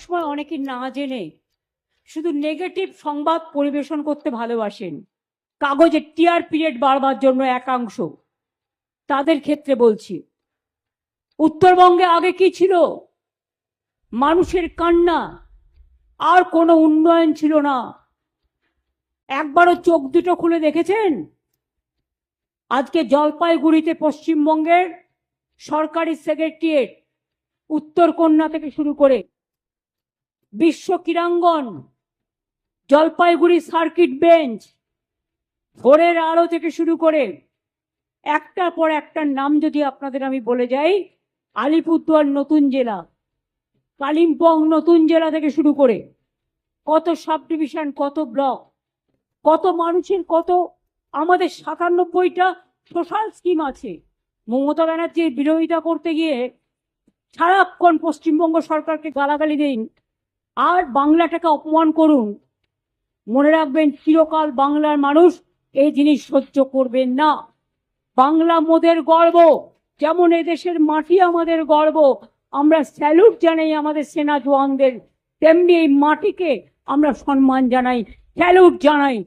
সময় অনেকে না জেনে শুধু নেগেটিভ সংবাদ পরিবেশন করতে ভালোবাসেন, কাগজে টিআর পিরিয়ড বাড়বার জন্য একাংশ। তাদের ক্ষেত্রে বলছি, উত্তরবঙ্গে আগে কি ছিল? মানুষের কান্না, আর কোনো উন্নয়ন ছিল না। একবারও চোখ দুটো খুলে দেখেছেন? আজকে জলপাইগুড়িতে পশ্চিমবঙ্গের সরকারি সেক্রেটারিয়েট, উত্তরকন্যা থেকে শুরু করে বিশ্ব ক্রীড়াঙ্গন, জলপাইগুড়ি সার্কিট বেঞ্চ, ভোরের আলো থেকে শুরু করে একটার পর একটার নাম যদি আপনাদের আমি বলে যাই, আলিপুরদুয়ার নতুন জেলা, কালিম্পং নতুন জেলা থেকে শুরু করে কত সাব ডিভিশন, কত ব্লক, কত মানুষের, কত আমাদের ৯৭টা সোশ্যাল স্কিম আছে। মমতা ব্যানার্জির বিরোধিতা করতে গিয়ে সারাক্ষণ পশ্চিমবঙ্গ সরকারকে গালাগালি দিন আর বাংলাটাকে অপমান করুন। মনে রাখবেন, চিরকাল বাংলার মানুষ এই জিনিস সহ্য করবেন না। বাংলা মোদের গর্ব, যেমন এদেশের মাটি আমাদের গর্ব, আমরা স্যালুট জানাই আমাদের সেনা জওয়ানদের, তেমনি এই মাটিকে আমরা সম্মান জানাই, স্যালুট জানাই।